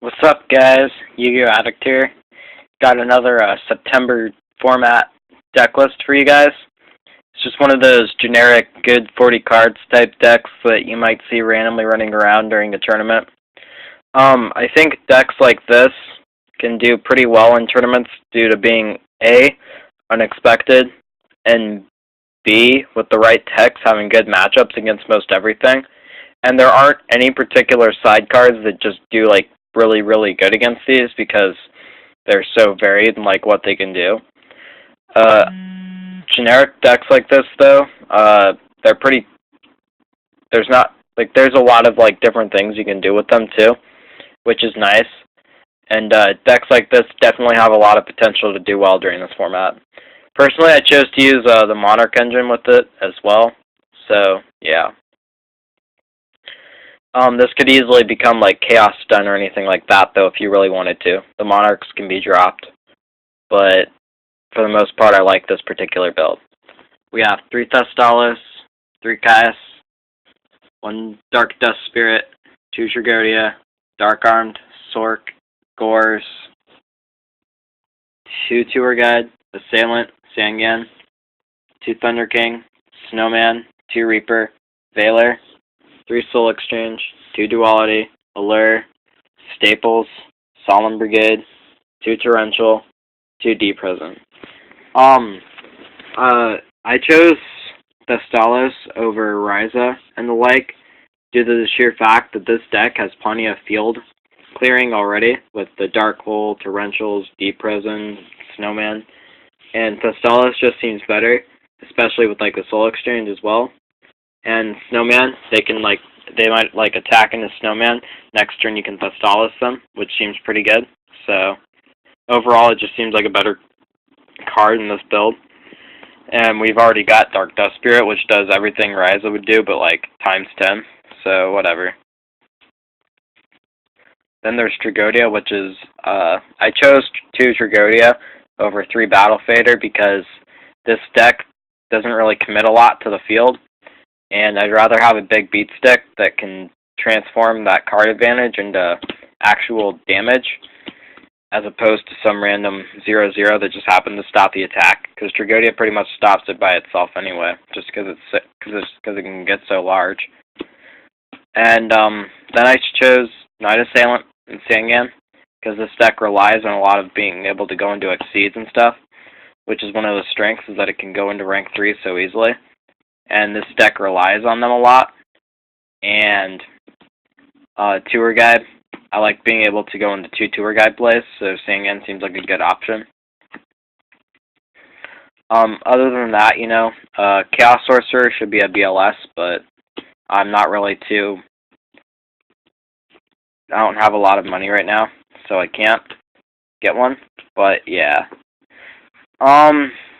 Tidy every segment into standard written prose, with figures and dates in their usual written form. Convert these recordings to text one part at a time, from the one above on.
What's up, guys? Yu-Gi-Oh! Addict here. Got another September format deck list for you guys. It's just one of those generic good 40 cards type decks that you might see randomly running around during the tournament. I think decks like this can do pretty well in tournaments due to being A, unexpected, and B, with the right techs, having good matchups against most everything. And there aren't any particular side cards that just do like really, really good against these because they're so varied in like what they can do. Generic decks like this though, they're pretty. There's a lot of like different things you can do with them too, which is nice. And decks like this definitely have a lot of potential to do well during this format. Personally, I chose to use the Monarch engine with it as well. So yeah. This could easily become like Chaos Stun or anything like that, though, if you really wanted to. The Monarchs can be dropped, but for the most part, I like this particular build. We have 3 Thestalos, 3 Caius, 1 Dark Dust Spirit, 2 Tragodia, Dark Armed, Sork, Gores, 2 Tour Guide, Assailant, Sangan, 2 Thunder King, Snowman, 2 Reaper, Veiler, 3 Soul Exchange, 2 Duality, Allure, Staples, Solemn Brigade, 2 Torrential, 2 Deep Prison. I chose Thestalos over Ryza and the like due to the sheer fact that this deck has plenty of field clearing already with the Dark Hole, Torrentials, Deep Prison, Snowman, and Thestalos just seems better, especially with like the Soul Exchange as well. And Snowman, they might like attack into Snowman. Next turn you can Thestalos them, which seems pretty good. So overall it just seems like a better card in this build. And we've already got Dark Dust Spirit, which does everything Ryza would do, but like times 10. So whatever. Then there's Tragodia, which is I chose 2 Tragodia over 3 Battle Fader because this deck doesn't really commit a lot to the field. And I'd rather have a big beat stick that can transform that card advantage into actual damage as opposed to some random 0/0 that just happened to stop the attack. Because Tragodia pretty much stops it by itself anyway, just because it can get so large. And then I chose Night Assailant and Sangan because this deck relies on a lot of being able to go into Exceeds and stuff, which is one of the strengths, is that it can go into rank 3 so easily. And this deck relies on them a lot. And Tour Guide, I like being able to go into 2 Tour Guide plays, so Sangan seems like a good option. Other than that, you know, Chaos Sorcerer should be a BLS, but I'm not really too... I don't have a lot of money right now, so I can't get one, but yeah.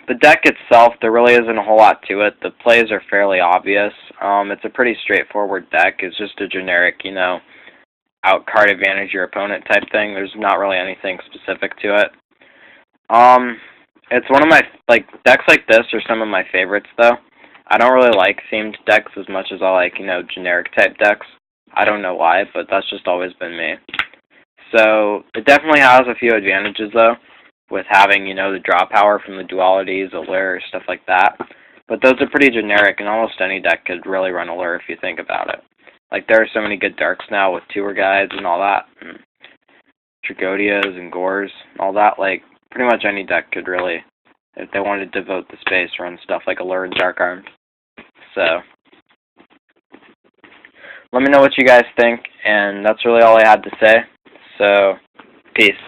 The deck itself, there really isn't a whole lot to it. The plays are fairly obvious. It's a pretty straightforward deck. It's just a generic, you know, out-card advantage your opponent type thing. There's not really anything specific to it. It's one of my, decks like this are some of my favorites, though. I don't really like themed decks as much as I like, you know, generic type decks. I don't know why, but that's just always been me. So, it definitely has a few advantages, though, with having, you know, the draw power from the dualities, Allure, stuff like that. But those are pretty generic, and almost any deck could really run Allure if you think about it. Like, there are so many good darks now with Tour Guides and all that, and Tragodias and Gores, and all that. Like, pretty much any deck could really, if they wanted to devote the space, run stuff like Allure and Dark Armed. So, let me know what you guys think, and that's really all I had to say. So, peace.